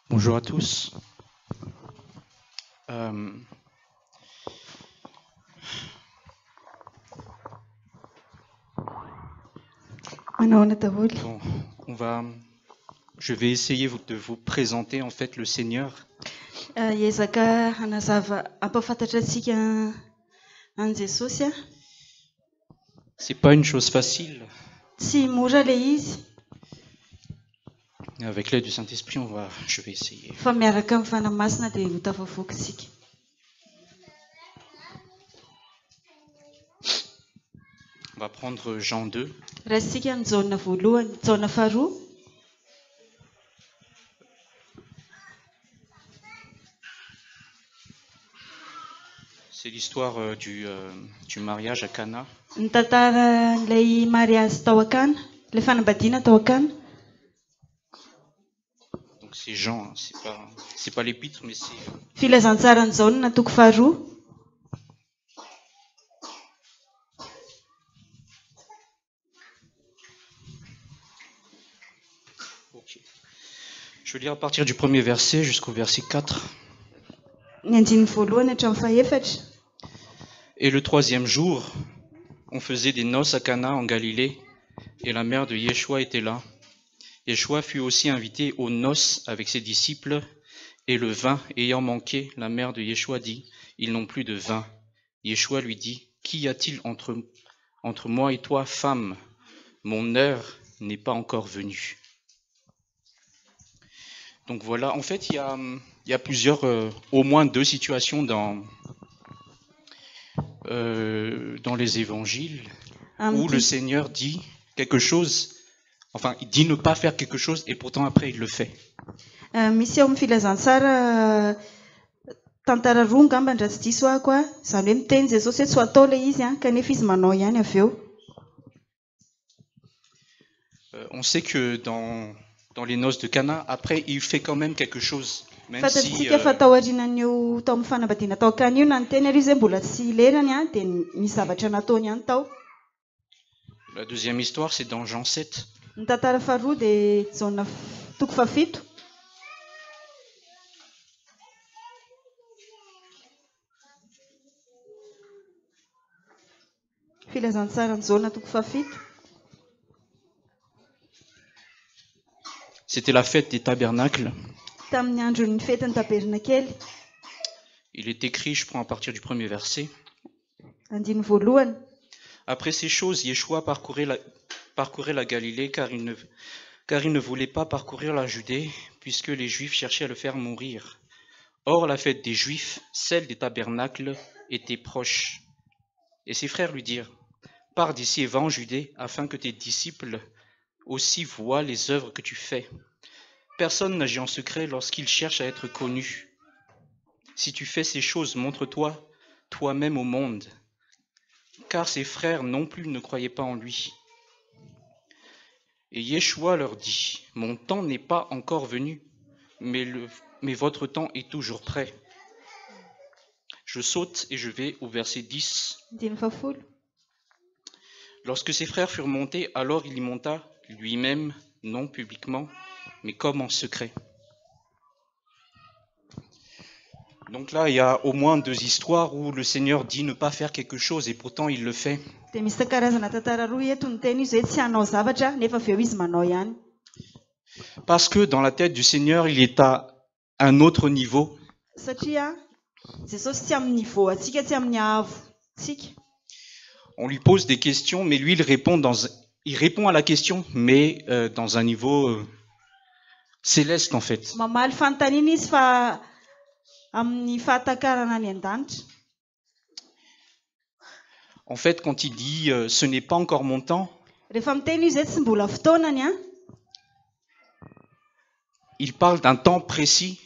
Bonjour à tous. Euh, bon, je vais essayer de vous présenter en fait le Seigneur. Hiezaka hanazava ampahafantatra antsika an Jesosy a. C'est pas une chose facile. Tsy mora le izy Avec l'aide du Saint-Esprit, je vais essayer. fa miaraka amin'ny fanamasina dia ho tafavoaka isika. On va prendre Jean 2. Raisitsika ny jaona voalohany, jaona faharoa. C'est l'histoire du mariage à Cana. Ny tantaran'ilay mariazy tao Akana, ilay fanambadiana tao Akana. Donc c'est Jean, hein, c'est pas l'épître, mais c'est. Filazantsara ny jaona toko faharoa. Ok. Je vais lire à partir du premier verset jusqu'au verset 4. Ny andininy voalohany hatramin'ny fahaefatra. Et le troisième jour, on faisait des noces à Cana en Galilée, et la mère de Yeshua était là. Yeshua fut aussi invité aux noces avec ses disciples, et le vin ayant manqué, la mère de Yeshua dit, ils n'ont plus de vin. Yeshua lui dit, qu'y a-t-il entre moi et toi, femme? Mon heure n'est pas encore venue. Donc voilà, en fait, il y a plusieurs, au moins deux situations dans les évangiles où le Seigneur dit quelque chose, enfin, il dit ne pas faire quelque chose et pourtant après il le fait. Misy eo amin'ny filazantsara tantara roa ngamba ndra tsy diso ahako a, izany hoe miteny Jesosy hoe tsy ho atao ilay izy a, kanefa izy manao ihany avy eo. On sait que dans les noces de Cana, après il fait quand même quelque chose. Fantatsika fa tao aorianan'io tao amin'ny fanambadiana tao Akana io na ny teny ary izy mbola tsy lerany a, dia misy zavatra nataony ihany tao. La deuxième histoire, c'est dans Jean 7. Ny tantara faharoa dia jaona toko fahafito. Filazantsara ny jaona toko fahafito. C'était la fête des tabernacles. Tamin'ny andron'ny fetin'ny tabernakely. Il est écrit, je prends à partir du premier verset. Andiny voalohany. Après ces choses, Yeshua parcourait la Galilée car il ne voulait pas parcourir la Judée puisque les Juifs cherchaient à le faire mourir. Or, la fête des Juifs, celle des tabernacles, était proche. Et ses frères lui dirent, pars d'ici et va en Judée afin que tes disciples aussi voient les œuvres que tu fais. Personne n'agit en secret lorsqu'il cherche à être connu. Si tu fais ces choses, montre-toi toi-même au monde. Car ses frères non plus ne croyaient pas en lui. Et Yeshua leur dit, mon temps n'est pas encore venu, mais votre temps est toujours prêt. Je saute et je vais au verset 10. Lorsque ses frères furent montés, alors il y monta lui-même, non publiquement, mais comme en secret. Donc là, il y a au moins deux histoires où le Seigneur dit ne pas faire quelque chose et pourtant il le fait. Parce que dans la tête du Seigneur, il est à un autre niveau. On lui pose des questions, mais lui, il répond à la question, mais dans un niveau céleste en fait. En fait, quand il dit ce n'est pas encore mon temps, il parle d'un temps précis.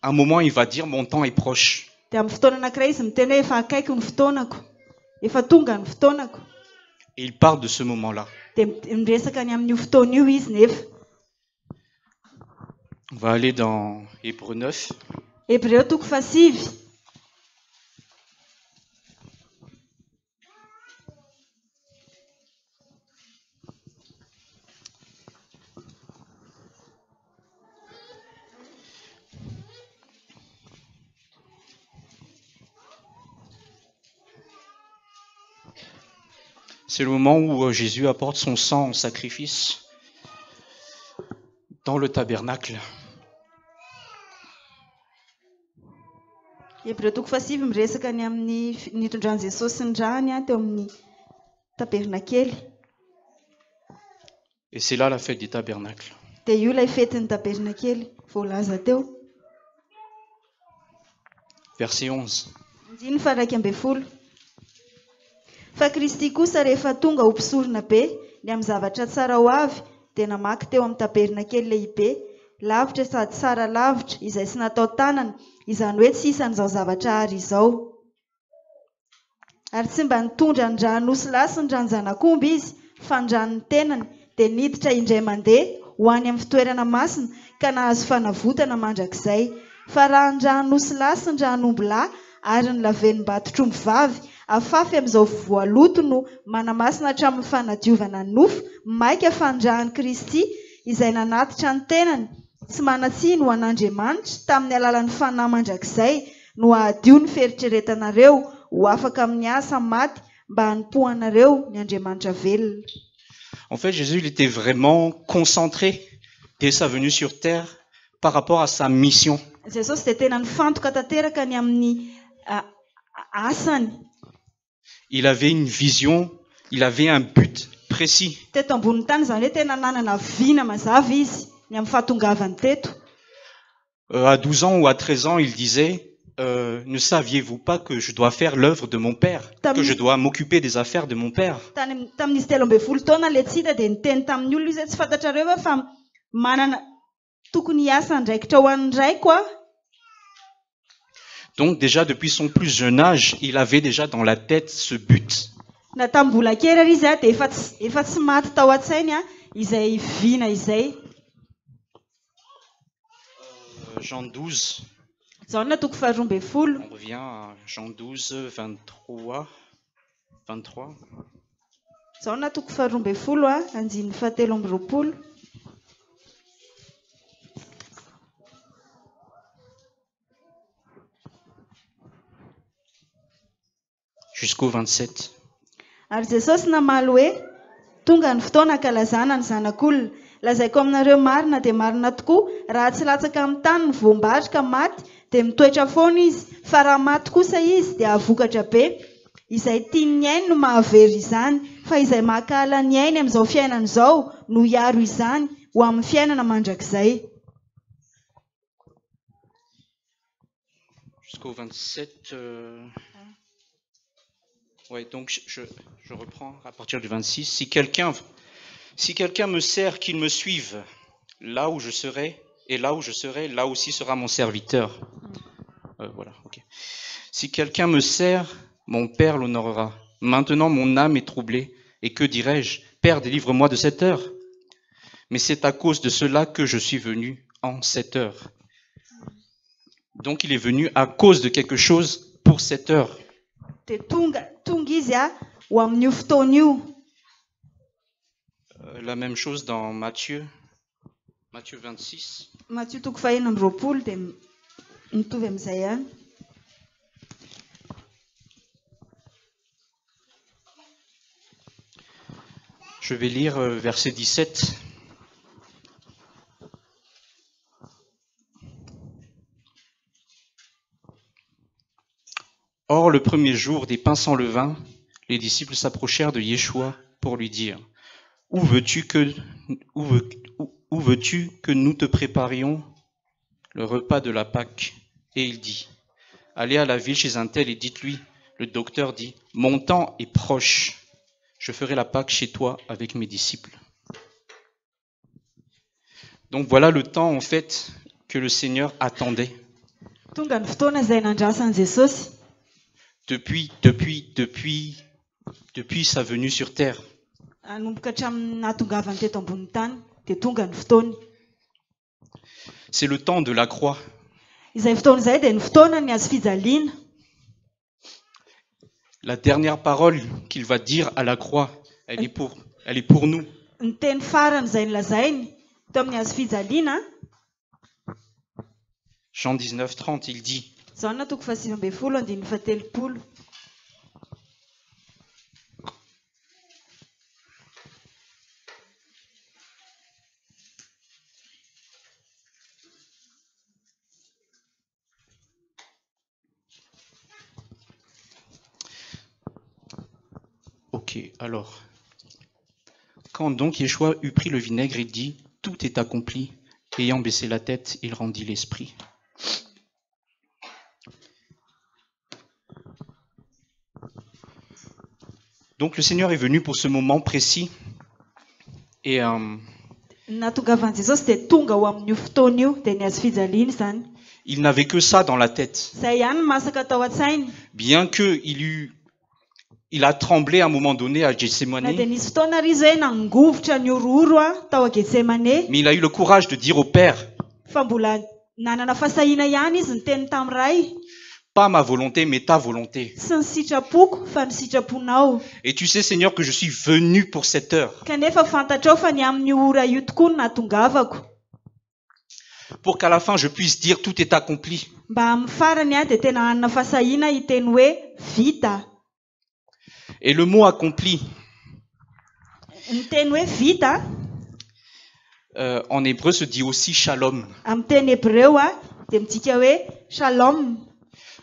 À un moment, il va dire mon temps est proche. Et il parle de ce moment-là. On va aller dans Hébreux 9. C'est le moment où Jésus apporte son sang en sacrifice dans le tabernacle. Hebreo toko fasivy miresaka ny amin'ny nitondran'i Jesosy sy ny rany teo amin'ny tabernakely. Et c'est là la fête des tabernacles. Dia io ilay fetin'ny tabernakely voalaza teo. Verset 11. Andiny fa 12. Fa Kristy kosa rehefa tonga ho mpisorona be ny amin'ny zavatra tsara ho avy dia namaky teo amin'ny tabernakely lehibe lavitra sady tsara lavitra izay tsy natao tanana, izany hoe tsy isan'izao zavatra ary izao. Ary tsy mba nitondra ny ranosy lahy sy ny ranonjanak'omby izy, fa ny ranony tenany dia niditra indray mandeha ho any amin'ny fitoerana masina ka nahazo fanavotana mandrakizay. Fa raha ny ranosy lahy sy ny ranomby lahy ary ny lavenim-batotr'omby vavy afafy amin'izao voaloto no manamasina hatramin'ny fanadiovana ny nofo, maika fandrahan'i Kristy izay nanatitra ny tenany tsy manatsiny ho an'Andriamanitra tamin'ny alalan'ny fanahy mandrakizay no ahadio ny fieritreretanareo ho afaka amin'ny asa maty mba hanompohanareo ny Andriamanitra velona. En fait, Jésus il était vraiment concentré dès sa venue sur terre par rapport à sa mission. Jesosy dia tena nifantoka tanteraka ny amin'ny asany. Il avait une vision, il avait un but précis. Teto ambony tany izany hoe tena nanana viana mazava izy ny amin'ny fahatongavany teto. À 12 ans ou à 13 ans, il disait ne saviez-vous pas que je dois faire l'œuvre de mon père, que je dois m'occuper des affaires de mon père? Tamin'izy 13 taona ilay tsita dia niteny tamin'ny olona izay tsy fantatrareo hoe fa manana tokony hiasa ndraikitra ho an'ny raiko a. Donc déjà depuis son plus jeune âge, il avait déjà dans la tête ce but. Na tamin'ny mbola kely ary izy dia efa tsy maty tao an-tsainy izay viana izay. Jean 12. Zao na toko 12. On revient à Jean 12, 23. Zao na toko 12 andininy 17. Jusqu'au 27. Ary Jesosy namaly hoe tonga ny fotoana kalazana ny zanak'olona. Lazaiko aminareo marina dia marina tokoa raha tsy latsaka amin'ny tany ny voambatrika maty dia mitoetra foana izy, fa raha maty kosa izy dia avokatra be. Izay tiany ny ainy no mahavery izany, fa izay makahala ny ainy amin'izao fiainana izao no hiaro izany ho amin'ny fiainana mandrakizay. Jusqu'au 27. Ouais, donc je reprends à partir du 26. Si quelqu'un me sert, qu'il me suive. Là où je serai, et là où je serai, là aussi sera mon serviteur. Voilà, ok. Si quelqu'un me sert, mon Père l'honorera. Maintenant, mon âme est troublée. Et que dirais-je? Père, délivre-moi de cette heure. Mais c'est à cause de cela que je suis venu en cette heure. Donc, il est venu à cause de quelque chose pour cette heure. La même chose dans Matthieu 26. Matthieu toko 26 dia mitovy amin'izay ihany. Je vais lire verset 17. Or, le premier jour des pains sans levain, les disciples s'approchèrent de Yeshua pour lui dire: Où veux-tu que nous te préparions le repas de la Pâque? Et il dit: Allez à la ville chez un tel et dites-lui, le docteur dit, mon temps est proche, je ferai la Pâque chez toi avec mes disciples. Donc voilà le temps en fait que le Seigneur attendait. Depuis sa venue sur terre. C'est le temps de la croix. La dernière parole qu'il va dire à la croix, elle est pour nous. Jean 19, 30, il dit: Ok, alors, quand donc Yeshua eut pris le vinaigre, il dit, tout est accompli. Ayant baissé la tête, il rendit l'esprit. Donc le Seigneur est venu pour ce moment précis. Et Nahatongavany Jesosy dia tonga ho amin'io fotoana io dia nihazo fijaliana izany. il n'avait que ça dans la tête. Izay ihany no masaka tao an-tsainy. Bien qu'il a tremblé à un moment donné à Na dia Gethsemane, nisy fotoana ry izy hoe nangovotra ny orooro tao Getsemane, mais il a eu le courage de dire au Père, fa mbola nanana fahasahiana ihany izy niteny tamin'ny ray, pas ma volonté, mais ta volonté. tsy ny sitrapoko fa ny sitraponao. Et tu sais, Seigneur, que je suis venu pour cette heure, Kanefa fantatrao fa ny amin'ny ora io tokoa no nahatongavako, pour qu'à la fin je puisse dire tout est accompli. mba amin'ny farany dia tena hanana fahasahiana hiteny hoe vita. Et le mot accompli, Ny teny hoe vita en hébreu se dit aussi shalom. amin'ny teny hebreo dia midika hoe shalom.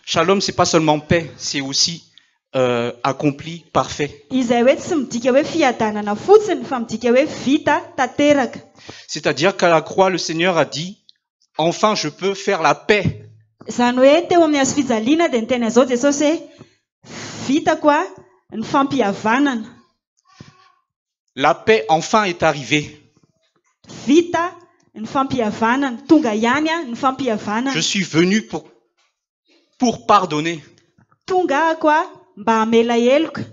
Shalom, c'est pas seulement paix, c'est aussi accompli, parfait. Izay hoe tsy midika hoe fiadanana fotsiny fa midika hoe vita tanteraka. C'est-à-dire qu'à la croix, le Seigneur a dit, enfin je peux faire la paix. Izany hoe teo amin'ny hazo fijaliana dia niteny an'izao Jesosy hoe vitako ny fampihavanana. La paix enfin est arrivée. Vita ny fampihavanana, tonga ihany ny fampihavanana. Je suis venu pour pardonner. Tonga mba hamela heloka.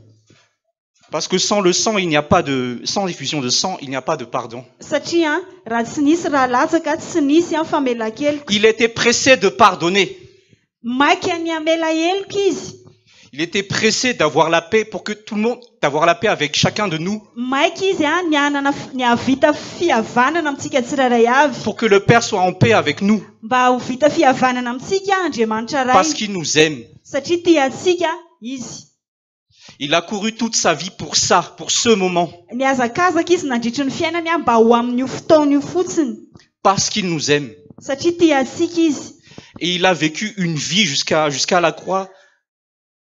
Parce que sans le sang, il n'y a pas sans diffusion de sang, il n'y a pas de pardon. Satria raha tsy nisy raha latsaka tsy nisy famelan-keloka. Il était pressé de pardonner. Maika ny hamela heloka izy. Il était pressé d'avoir la paix pour que tout le monde, d'avoir la paix avec chacun de nous. Maika izy ny havita fihavanana amintsika tsirairay avy. Pour que le Père soit en paix avec nous. Mba ho vita fihavanana amintsika Andriamanitra ray. Parce qu'il nous aime. Satria tia antsika izy. Il a couru toute sa vie pour ça, pour ce moment. Niazakazaka izy nandritry ny fiainany mba ho amin'io fotoana io fotsiny. Parce qu'il nous aime. Satria tia antsika izy. Et il a vécu une vie jusqu'à la croix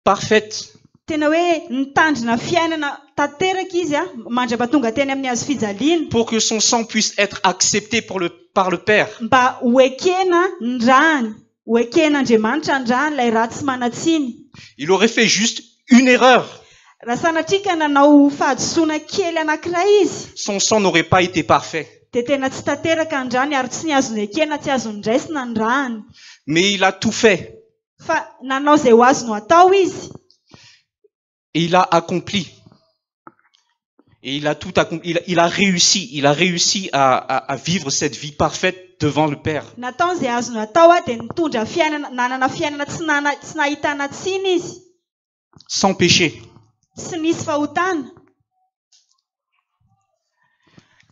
parfaite. Tena hoe nitandrina fiainana tanteraka izy mandrapatonga teny amin'ny hazo fijaliana. Pour que son sang puisse être accepté par le Père. Mba ho ekena ny rahany, ho eken'Andriamanitra ny rahany ilay raha tsy manatsiny. Il aurait fait juste une erreur. Raha sanatria ka nanao fahadisoana kely anankiray izy. Son sang n'aurait pas été parfait. Dia tena tsy tanteraka ny rahany ary tsy ny azony ekena, tsy azony raisina ny rahany. Mais il a tout fait. Fa nanao izay ho azony atao izy. Et il a accompli. Et il a tout accompli. Il a réussi à vivre cette vie parfaite devant le Père. Natao izay azony atao dia nitondra fiainana, nanana fiainana tsy nahitana tsiny izy. Sans péché. Tsy nisy fahotana.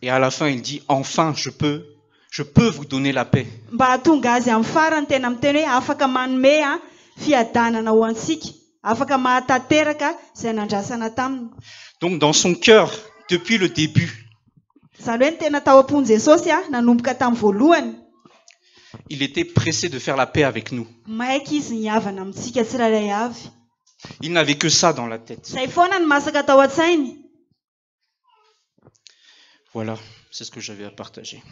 Et à la fin, il dit, enfin, je peux vous donner la paix. Mba hatonga azy amin'ny farany tena miteny hoe afaka manome fiadanana ho antsika. Afaka mahatanteraka izay nandrasana taminy. Donc dans son cœur, depuis le début, Izany hoe ny tena tao am-pony Jesosy nanomboka tamin'ny voalohany. Il était pressé de faire la paix avec nous. Maika izy ny havana amintsika tsirairay avy. Il n'avait que ça dans la tête. Izay foana ny masaka tao an-tsainy. Voilà, c'est ce que j'avais à partager.